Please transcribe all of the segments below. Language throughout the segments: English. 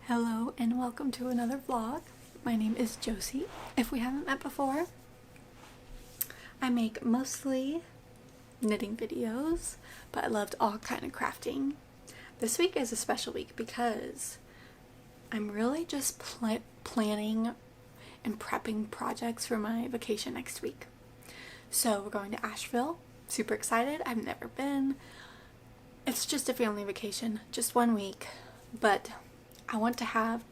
Hello and welcome to another vlog. My name is Josie. If we haven't met before, I make mostly knitting videos, but I loved all kind of crafting. This week is a special week because I'm really just planning and prepping projects for my vacation next week. So we're going to Asheville. Super excited. I've never been. It's just a family vacation, just 1 week, but I want to have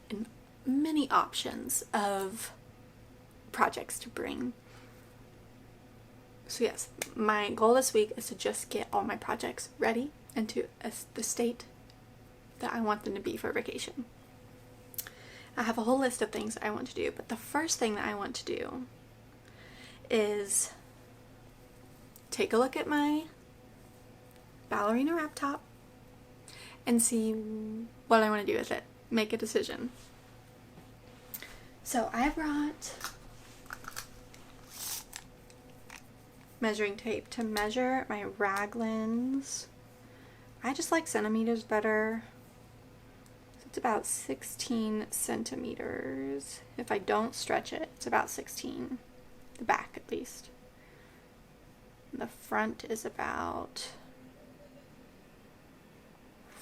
many options of projects to bring. So yes, my goal this week is to just get all my projects ready and to the state that I want them to be for vacation. I have a whole list of things I want to do, but the first thing that I want to do is take a look at my ballerina wrap top and see what I want to do with it. Make a decision. So I brought measuring tape to measure my raglans. I just like centimeters better. So it's about 16 centimeters. If I don't stretch it, it's about 16. The back at least. The front is about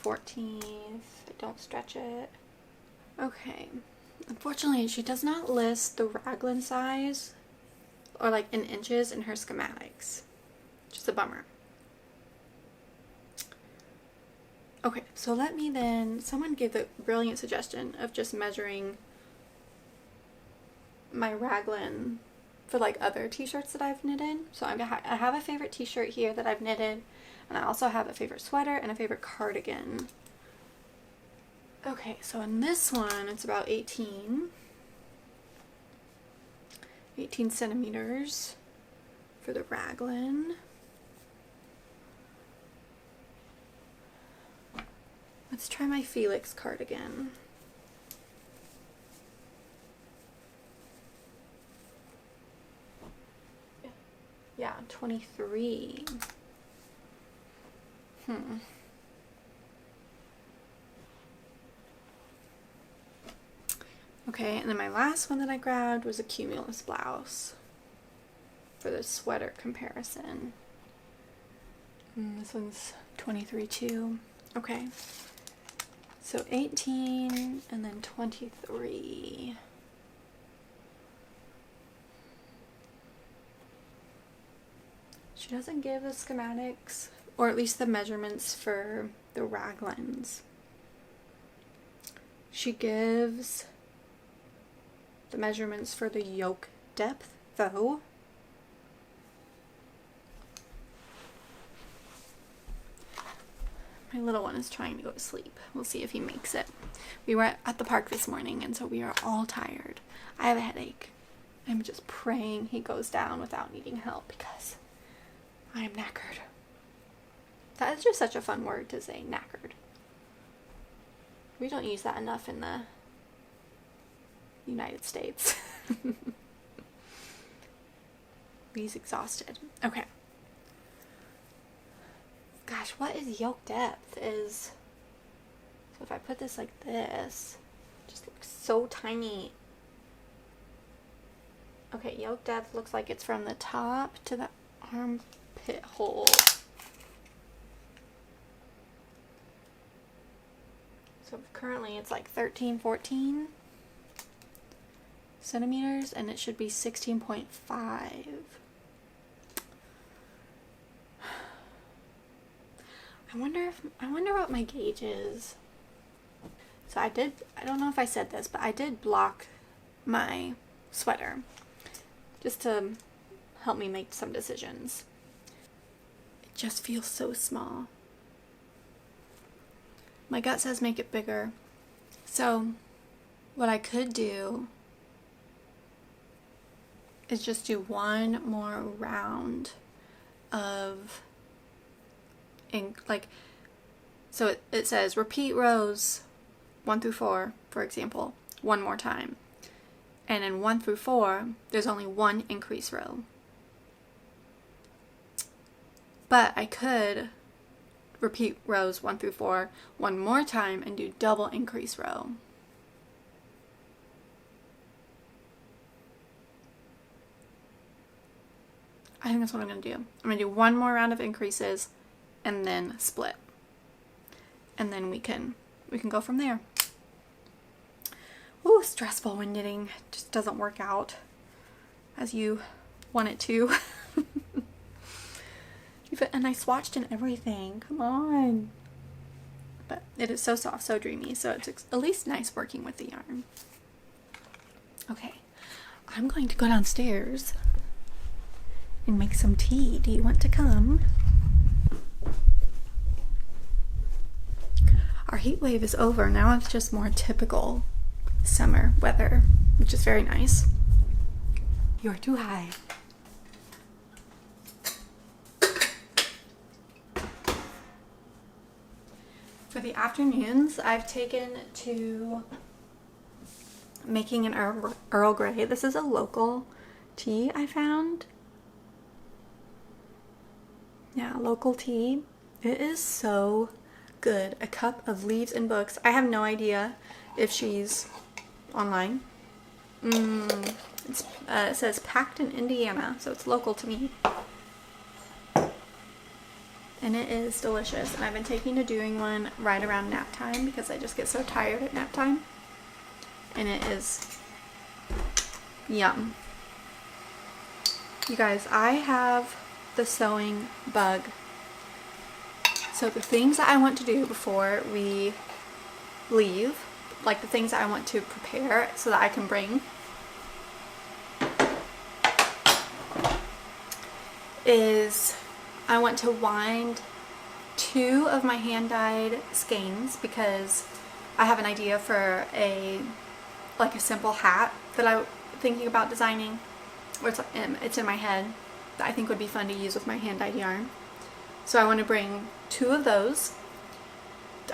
14 if I don't stretch it. Okay, unfortunately she does not list the raglan size or like in inches in her schematics, which is a bummer. Okay, so let me then, someone gave the brilliant suggestion of just measuring my raglan for like other t-shirts that I've knitted. So I have a favorite t-shirt here that I've knitted, and I also have a favorite sweater and a favorite cardigan. Okay, so in this one, it's about 18 centimeters for the raglan. Let's try my Felix cardigan. Yeah, 23. Okay, and then my last one that I grabbed was a Cumulus blouse for the sweater comparison. This one's 23 too. Okay, so 18 and then 23. She doesn't give the schematics, or at least the measurements for the raglans. She gives the measurements for the yoke depth, though. My little one is trying to go to sleep. We'll see if he makes it. We were at the park this morning, and so we are all tired. I have a headache. I'm just praying he goes down without needing help because I am knackered. That is just such a fun word to say, knackered. We don't use that enough in the United States. He's exhausted. Okay. Gosh, what is yoke depth? So if I put this like this, it just looks so tiny. Okay, yoke depth looks like it's from the top to the armpit hole. So currently it's like 13-14 centimeters, and it should be 16.5. I wonder what my gauge is. So I don't know if I said this, but I did block my sweater just to help me make some decisions. It just feels so small. My gut says make it bigger. So what I could do is just do one more round of ink, like, so it says repeat rows 1 through 4, for example, one more time. And in 1 through 4, there's only one increase row. But I could repeat rows 1 through 4 one more time and do double increase row. I think that's what I'm going to do. I'm going to do one more round of increases and then split. And then we can go from there. Ooh, stressful when knitting just doesn't work out as you want it to. And I swatched and everything. Come on. But it is so soft, so dreamy. So it's at least nice working with the yarn. Okay. I'm going to go downstairs and make some tea. Do you want to come? Our heat wave is over. Now it's just more typical summer weather, which is very nice. You're too high. For the afternoons, I've taken to making an Earl Grey. This is a local tea I found. Yeah, local tea. It is so good. A cup of leaves and books. I have no idea if she's online. It says packed in Indiana, so it's local to me. And it is delicious. And I've been taking to doing one right around nap time because I just get so tired at nap time. And it is yum. You guys, I have the sewing bug. So the things that I want to do before we leave, like the things that I want to prepare so that I can bring, is I want to wind 2 of my hand-dyed skeins because I have an idea for a simple hat that I'm thinking about designing, or it's in my head, that I think would be fun to use with my hand-dyed yarn. So I want to bring 2 of those.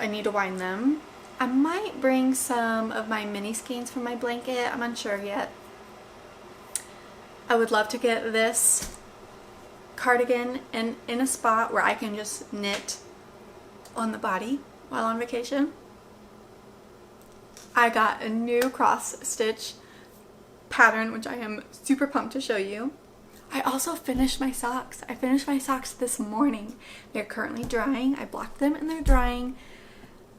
I need to wind them. I might bring some of my mini skeins from my blanket. I'm unsure yet. I would love to get this cardigan in a spot where I can just knit on the body while on vacation. I got a new cross stitch pattern, which I am super pumped to show you. I also finished my socks. I finished my socks this morning. They're currently drying. I blocked them and they're drying.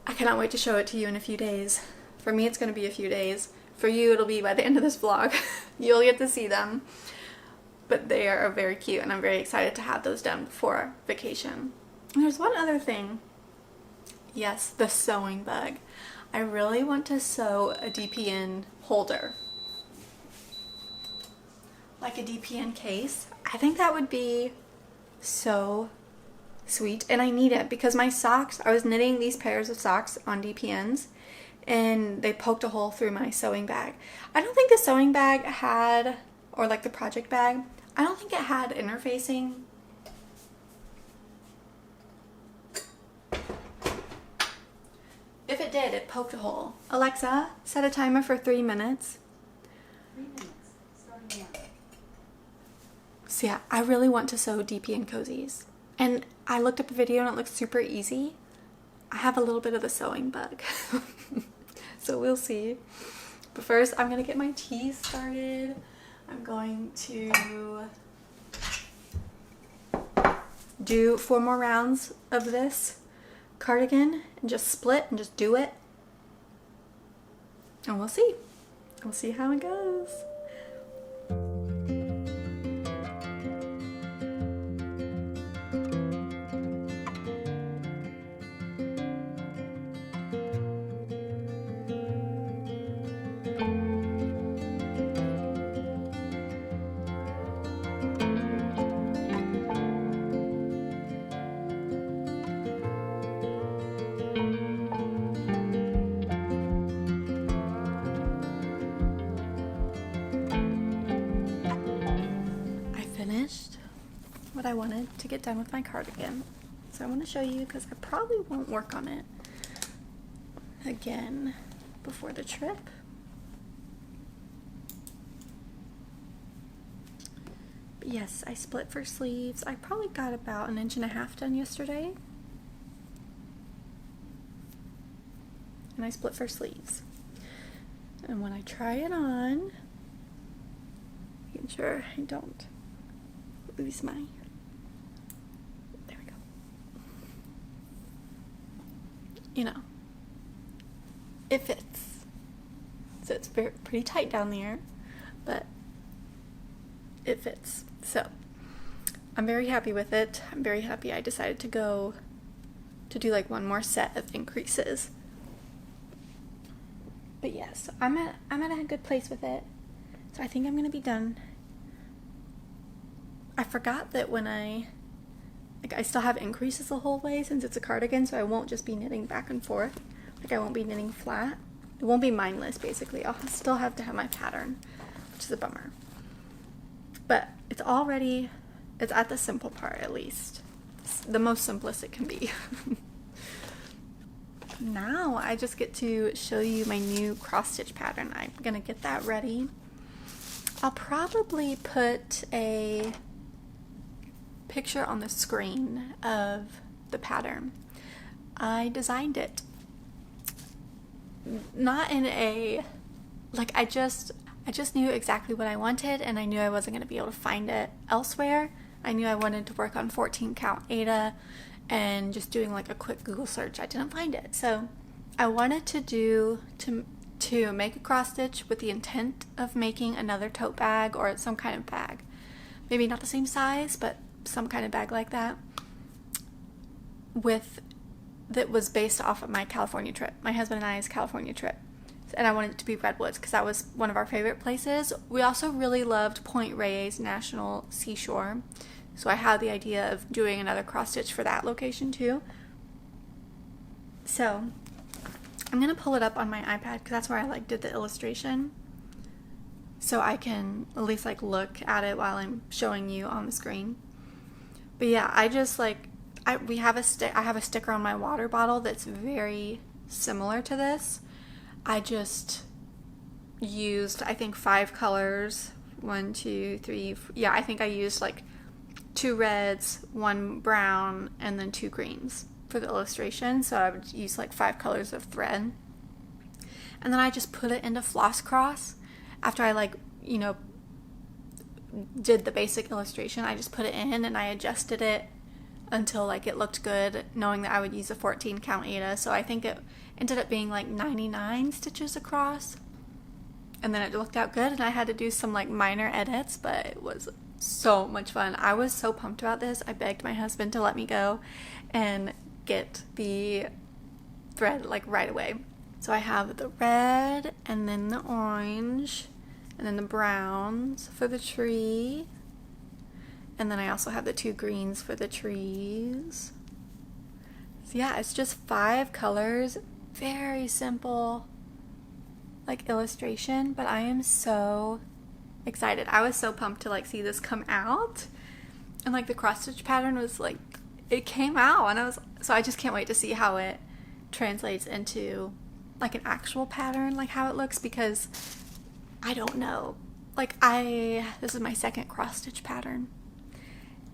I cannot wait to show it to you in a few days. For me, it's going to be a few days. For you, it'll be by the end of this vlog. You'll get to see them. But they are very cute and I'm very excited to have those done before vacation. And there's one other thing. Yes, the sewing bug. I really want to sew a DPN holder. Like a DPN case. I think that would be so sweet, and I need it because my socks, I was knitting these pairs of socks on DPNs and they poked a hole through my sewing bag. I don't think the sewing bag had, or like the project bag, I don't think it had interfacing. If it did, it poked a hole. Alexa, set a timer for 3 minutes. 3 minutes. Starting now. So yeah, I really want to sew DPN cozies. And I looked up a video and it looks super easy. I have a little bit of the sewing bug. So we'll see. But first, I'm going to get my tea started. I'm going to do 4 more rounds of this cardigan and just split and just do it. And we'll see. We'll see how it goes. What I wanted to get done with my cardigan. So I want to show you because I probably won't work on it again before the trip. But yes, I split for sleeves. I probably got about 1.5 inches done yesterday. And I split for sleeves. And when I try it on, making sure I don't lose my, there we go. You know, it fits. So it's pretty tight down there, but it fits. So I'm very happy with it. I'm very happy I decided to go to do like one more set of increases. But yes, I'm at a good place with it. So I think I'm gonna be done. I forgot that when I still have increases the whole way since it's a cardigan, so I won't just be knitting back and forth. Like I won't be knitting flat. It won't be mindless basically. I'll still have to have my pattern, which is a bummer. But it's all ready. It's at the simple part at least. It's the most simplest it can be. Now I just get to show you my new cross stitch pattern. I'm gonna get that ready. I'll probably put a picture on the screen of the pattern. I designed it. Not in a, like I just knew exactly what I wanted, and I knew I wasn't gonna be able to find it elsewhere. I knew I wanted to work on 14 count Aida, and just doing like a quick Google search, I didn't find it. So I wanted to make a cross stitch with the intent of making another tote bag or some kind of bag. Maybe not the same size, but some kind of bag like that. That was based off of my California trip, my husband and I's California trip. And I wanted it to be Redwoods because that was one of our favorite places. We also really loved Point Reyes National Seashore. So I had the idea of doing another cross stitch for that location too. So I'm gonna pull it up on my iPad because that's where I did the illustration. So I can at least look at it while I'm showing you on the screen. But yeah, I have a sticker on my water bottle that's very similar to this. I just used, I think 5 colors. 1, 2, 3, yeah, I think I used 2 reds, 1 brown, and then 2 greens for the illustration. So I would use 5 colors of thread. And then I just put it into floss cross. After I did the basic illustration, I just put it in and I adjusted it until it looked good, knowing that I would use a 14 count Aida. So I think it ended up being 99 stitches across. And then it looked out good, and I had to do some minor edits, but it was so much fun. I was so pumped about this. I begged my husband to let me go and get the thread right away. So I have the red, and then the orange, and then the browns for the tree, and then I also have the 2 greens for the trees. So yeah, it's just 5 colors, very simple illustration, but I am so excited. I was so pumped to see this come out, and the cross stitch pattern was it came out, and I just can't wait to see how it translates into an actual pattern, how it looks, because I don't know. This is my second cross stitch pattern,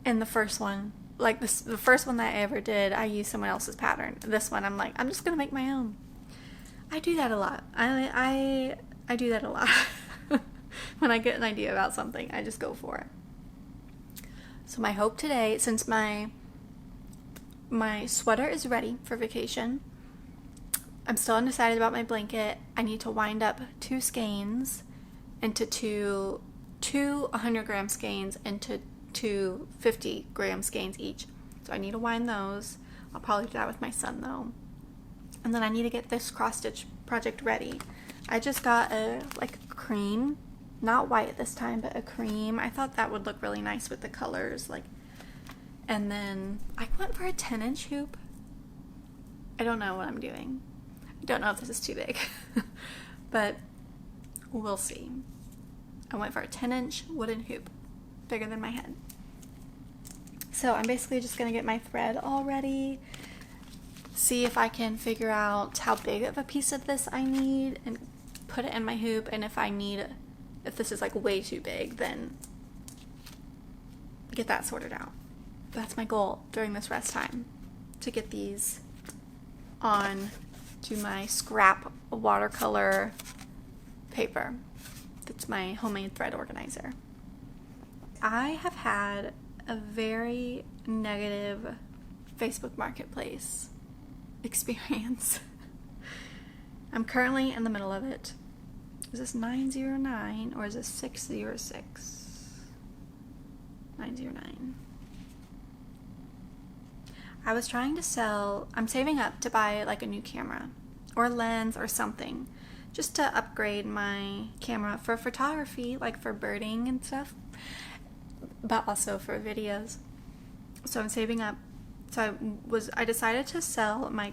and the first one, the first one that I ever did, I used someone else's pattern. This one, I'm just gonna make my own. I do that a lot. I do that a lot. When I get an idea about something, I just go for it. So my hope today, since my sweater is ready for vacation, I'm still undecided about my blanket. I need to wind up 2 skeins into two 100-gram skeins into 2 50-gram skeins each. So I need to wind those. I'll probably do that with my son though. And then I need to get this cross stitch project ready. I just got a cream, not white this time, but a cream. I thought that would look really nice with the colors. And then I went for a 10-inch hoop. I don't know what I'm doing. I don't know if this is too big, but we'll see. I went for a 10-inch wooden hoop, bigger than my head. So I'm basically just gonna get my thread all ready, see if I can figure out how big of a piece of this I need and put it in my hoop, and if this is way too big, then get that sorted out. That's my goal during this rest time, to get these on to my scrap watercolor paper. That's my homemade thread organizer. I have had a very negative Facebook Marketplace experience. I'm currently in the middle of it. Is this 909 or is this 606? 909. I was trying to sell, I'm saving up to buy like a new camera or lens or something just to upgrade my camera for photography, like for birding and stuff, but also for videos. So I'm saving up. So I decided to sell my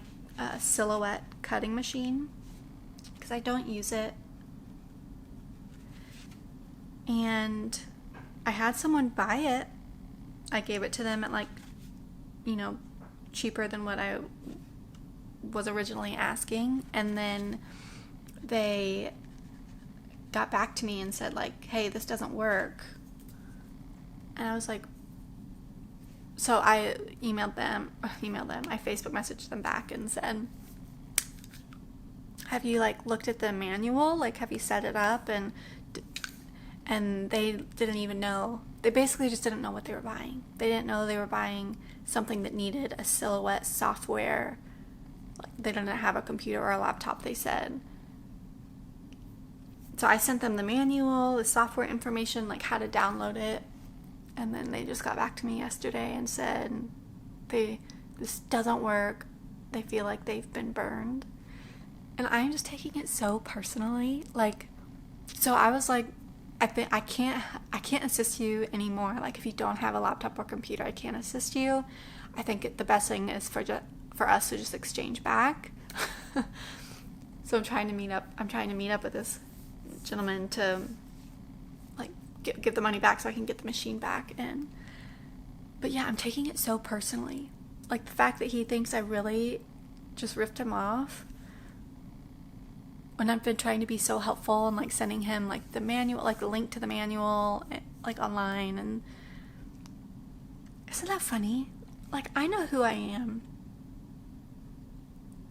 Silhouette cutting machine because I don't use it. And I had someone buy it. I gave it to them at like, cheaper than what I was originally asking, and then they got back to me and said like, hey, this doesn't work. And I was like, so I I Facebook messaged them back and said, have you like looked at the manual, like have you set it up? And they didn't even know. They basically just didn't know what they were buying. They didn't know they were buying something that needed a Silhouette software. Like, they didn't have a computer or a laptop, they said. So I sent them the manual, the software information, like how to download it. And then they just got back to me yesterday and said this doesn't work. They feel like they've been burned. And I'm just taking it so personally. Like, so I was like, I can't assist you anymore. Like, if you don't have a laptop or computer, I can't assist you. I think the best thing is for us to just exchange back. So I'm trying to meet up with this gentleman to like give the money back so I can get the machine back. But yeah, I'm taking it so personally. Like, the fact that he thinks I really just ripped him off when I've been trying to be so helpful and like sending him like the manual, like the link to the manual, like online. And isn't that funny? Like, I know who I am.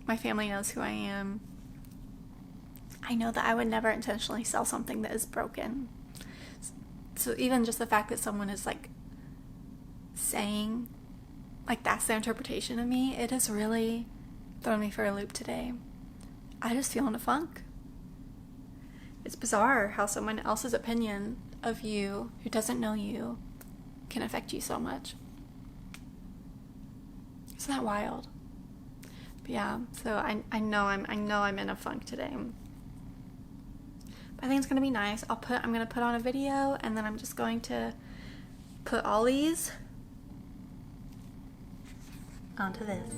My family knows who I am. I know that I would never intentionally sell something that is broken. So even just the fact that someone is like saying like that's their interpretation of me, it has really thrown me for a loop today. I just feel in a funk. It's bizarre how someone else's opinion of you who doesn't know you can affect you so much. Isn't that wild? But yeah, so I know I'm in a funk today. But I think it's gonna be nice. I'm gonna put on a video, and then I'm just going to put all these onto this.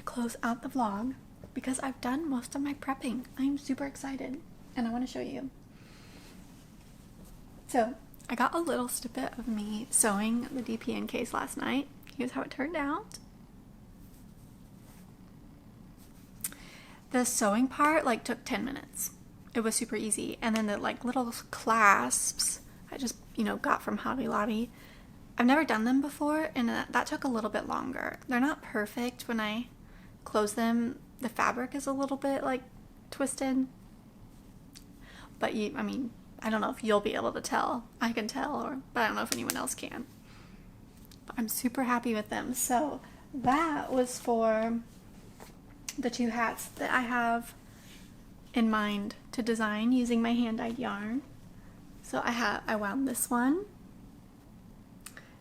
Close out the vlog because I've done most of my prepping. I'm super excited and I want to show you. So I got a little snippet of me sewing the DPN case last night. Here's how it turned out. The sewing part like took 10 minutes. It was super easy. And then the like little clasps I just got from Hobby Lobby. I've never done them before, and that took a little bit longer. They're not perfect. When I close them, the fabric is a little bit like twisted, but I don't know if you'll be able to tell. I can tell, but I don't know if anyone else can. But I'm super happy with them. So that was for the 2 hats that I have in mind to design using my hand-dyed yarn. So I wound this one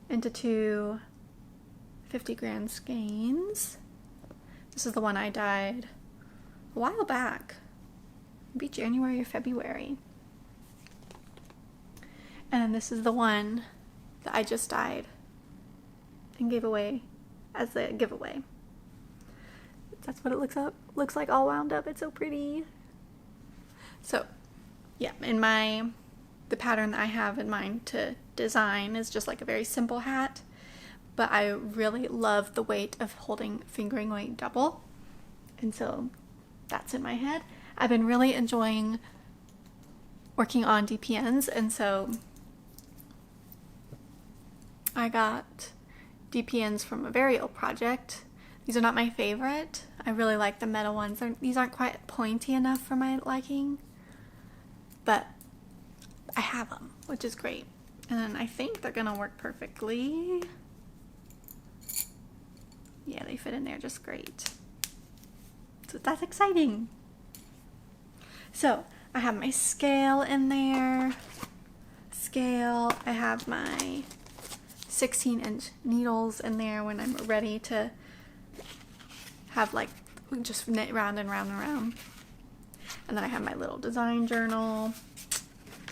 into two 50 grand skeins. This is the one I dyed a while back, maybe January or February. And this is the one that I just dyed and gave away as a giveaway. That's what it looks like all wound up. It's so pretty. So yeah, the pattern that I have in mind to design is just like a very simple hat, but I really love the weight of holding fingering weight double, and so that's in my head. I've been really enjoying working on DPNs, and so I got DPNs from a very old project. These are not my favorite. I really like the metal ones. These aren't quite pointy enough for my liking, but I have them, which is great. And I think they're gonna work perfectly. Yeah, they fit in there just great. So that's exciting. So I have my scale in there. I have my 16-inch needles in there when I'm ready to have like just knit round and round and round. And then I have my little design journal.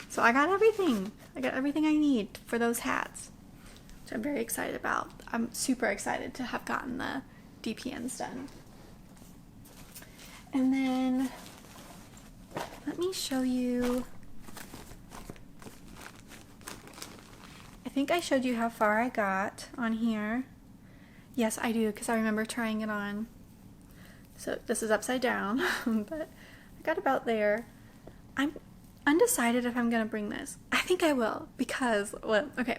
So I got everything. I got everything I need for those hats, which I'm very excited about. I'm super excited to have gotten the DPNs done. And then let me show you. I think I showed you how far I got on here. Yes, I do, because I remember trying it on. So this is upside down, but I got about there. I'm undecided if I'm going to bring this. I think I will, because, well, okay.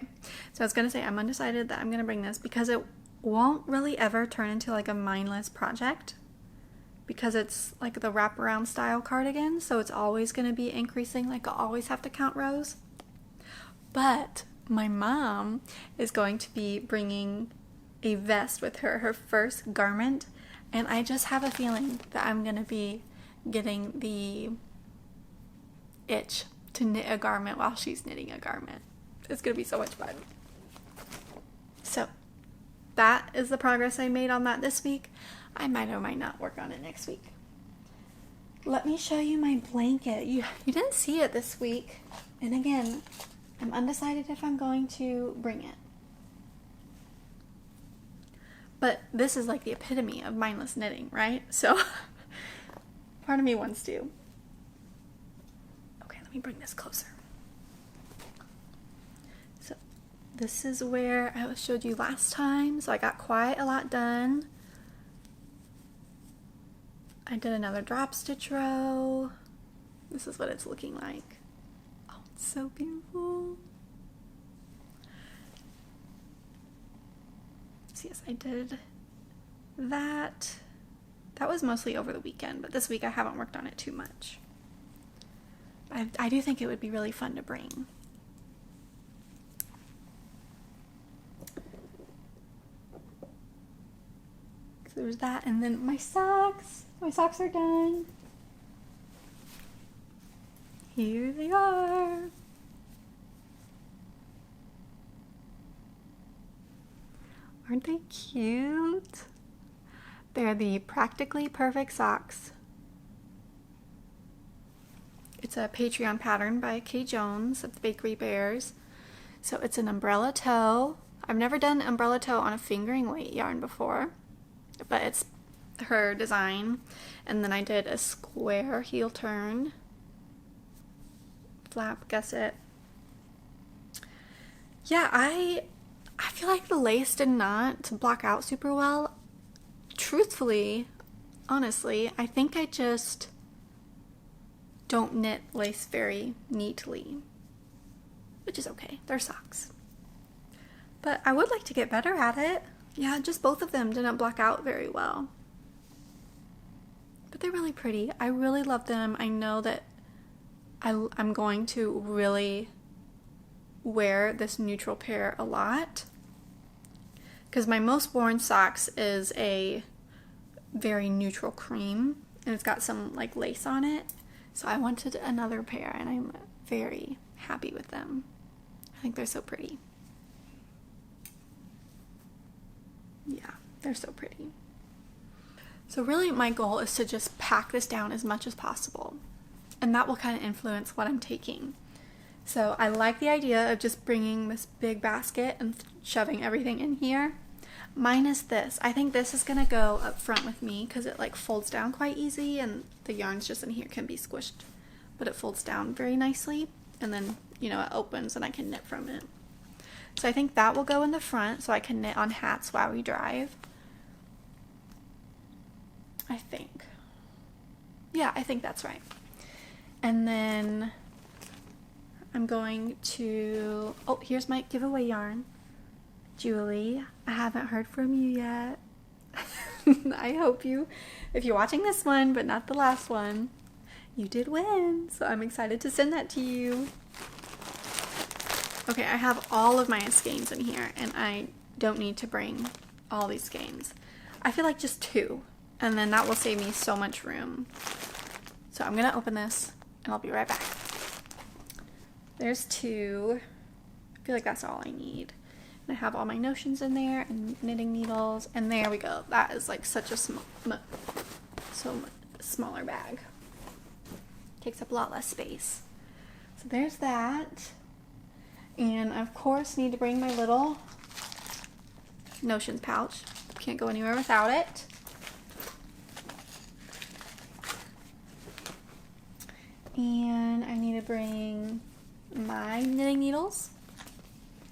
So I was going to say I'm undecided that I'm going to bring this because it won't really ever turn into like a mindless project, because it's like the wraparound style cardigan, so it's always going to be increasing, like I'll always have to count rows. But my mom is going to be bringing a vest with her, her first garment, and I just have a feeling that I'm going to be getting the itch to knit a garment while she's knitting a garment. It's going to be so much fun. So that is the progress I made on that this week. I might or might not work on it next week. Let me show you my blanket. You didn't see it this week. And again, I'm undecided if I'm going to bring it. But this is like the epitome of mindless knitting, right? So part of me wants to. Okay, let me bring this closer. So this is where I showed you last time. So I got quite a lot done. I did another drop stitch row. This is what it's looking like. Oh, it's so beautiful. So yes, I did that. That was mostly over the weekend, but this week I haven't worked on it too much. I do think it would be really fun to bring. So there's that, and then my socks. My socks are done. Here they are. Aren't they cute? They're the Practically Perfect socks. It's a Patreon pattern by Kay Jones of the Bakery Bears. So it's an umbrella toe. I've never done umbrella toe on a fingering weight yarn before, but it's her design. And then I did a square heel turn, flap gusset. Yeah, I feel like the lace did not block out super well. Truthfully, honestly, I think I just don't knit lace very neatly, which is okay. They're socks. But I would like to get better at it. Yeah, just both of them didn't block out very well. But they're really pretty. I really love them. I know that I'm going to really wear this neutral pair a lot, because my most worn socks is a very neutral cream, and it's got some like lace on it. So I wanted another pair, and I'm very happy with them. I think they're so pretty. Yeah, they're so pretty. So really my goal is to just pack this down as much as possible, and that will kind of influence what I'm taking. So I like the idea of just bringing this big basket and shoving everything in here, minus this. I think this is gonna go up front with me because it like folds down quite easy, and the yarns just in here can be squished, but it folds down very nicely, and then, you know, it opens and I can knit from it. So I think that will go in the front so I can knit on hats while we drive. I think. Yeah, I think that's right. And then I'm going to, oh, here's my giveaway yarn. Julie, I haven't heard from you yet. I hope you, if you're watching this one, but not the last one, you did win. So I'm excited to send that to you. Okay, I have all of my skeins in here, and I don't need to bring all these skeins. I feel like just 2, and then that will save me so much room. So I'm gonna open this, and I'll be right back. There's 2. I feel like that's all I need. And I have all my notions in there, and knitting needles, and there we go. That is like such a smaller bag. Takes up a lot less space. So there's that. And I, of course, need to bring my little notions pouch. Can't go anywhere without it. And I need to bring my knitting needles.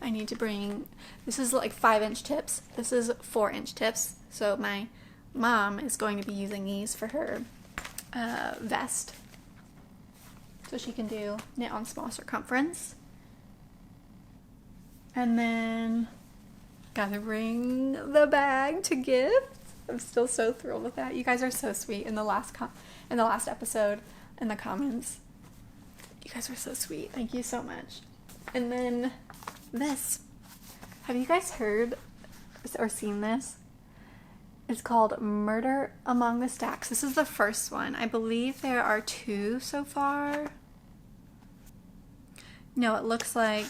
I need to bring, this is like 5-inch tips. This is 4-inch tips. So my mom is going to be using these for her vest. So she can do knit on small circumference. And then gotta bring the bag to gift. I'm still so thrilled with that. You guys are so sweet in the last episode in the comments. You guys were so sweet. Thank you so much. And then this. Have you guys heard or seen this? It's called Murder Among the Stacks. This is the first one. I believe there are 2 so far. No, it looks like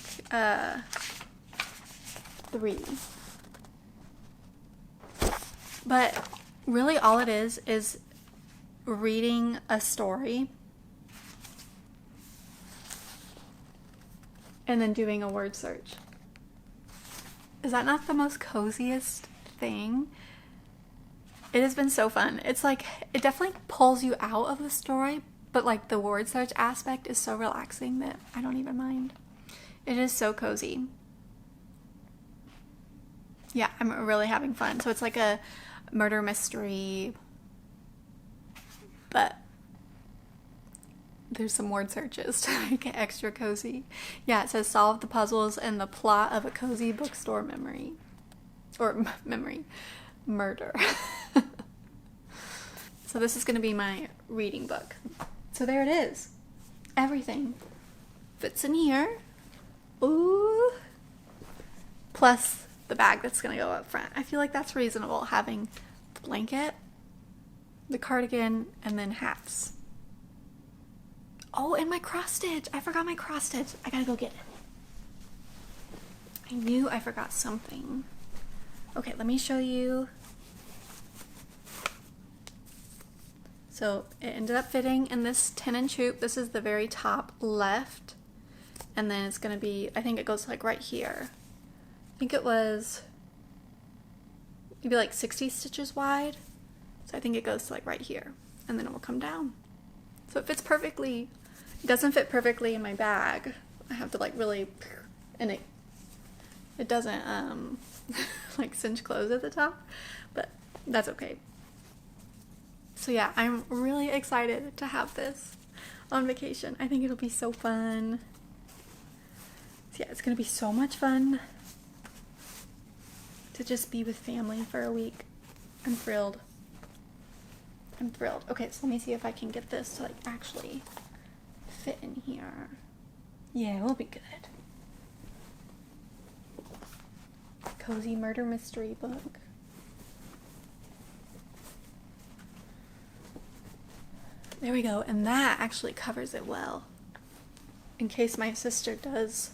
3. But really all it is reading a story and then doing a word search. Is that not the most coziest thing? It has been so fun. It's like, it definitely pulls you out of the story, but like the word search aspect is so relaxing that I don't even mind. It is so cozy. Yeah, I'm really having fun. So it's like a murder mystery, but there's some word searches to make it extra cozy. Yeah, it says solve the puzzles and the plot of a cozy bookstore memory. Or murder. So this is going to be my reading book. So there it is. Everything fits in here. Ooh. Plus the bag that's going to go up front. I feel like that's reasonable, having the blanket, the cardigan, and then hats. Oh, and my cross stitch. I forgot my cross stitch. I gotta go get it. I knew I forgot something. Okay, let me show you. So it ended up fitting in this 10-inch hoop. This is the very top left. And then it's gonna be, I think it goes like right here. I think it was maybe like 60 stitches wide. So I think it goes to like right here. And then it will come down. So it fits perfectly. It doesn't fit perfectly in my bag. I have to like really, and it doesn't like cinch close at the top, but that's okay. So yeah, I'm really excited to have this on vacation. I think it'll be so fun. So yeah, it's gonna be so much fun to just be with family for a week. I'm thrilled. I'm thrilled. Okay, so let me see if I can get this to like actually fit in here. Yeah, we'll be good. Cozy murder mystery book. There we go, and that actually covers it well. In case my sister does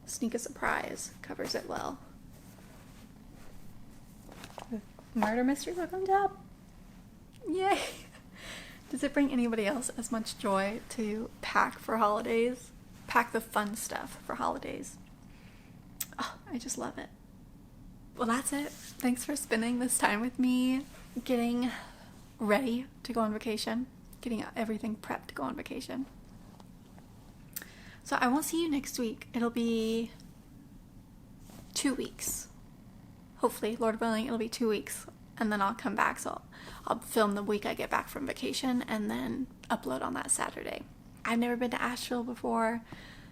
sneak a surprise, covers it well. Murder mystery book on top. Yay! Does it bring anybody else as much joy to pack for holidays? Pack the fun stuff for holidays. Oh, I just love it. Well, that's it. Thanks for spending this time with me, getting ready to go on vacation, getting everything prepped to go on vacation. So I won't see you next week. It'll be 2 weeks. Hopefully, Lord willing, it'll be 2 weeks. And then I'll come back. So I'll film the week I get back from vacation and then upload on that Saturday. I've never been to Asheville before,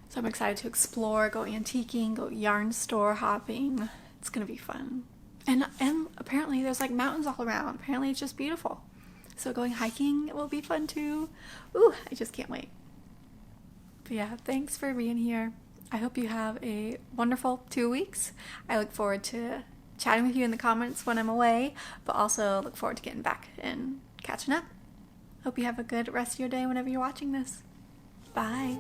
so I'm excited to explore, go antiquing, go yarn store hopping. It's gonna be fun. And apparently there's like mountains all around. Apparently it's just beautiful. So going hiking will be fun too. Ooh, I just can't wait. But yeah, thanks for being here. I hope you have a wonderful 2 weeks. I look forward to chatting with you in the comments when I'm away, but also look forward to getting back and catching up. Hope you have a good rest of your day whenever you're watching this. Bye.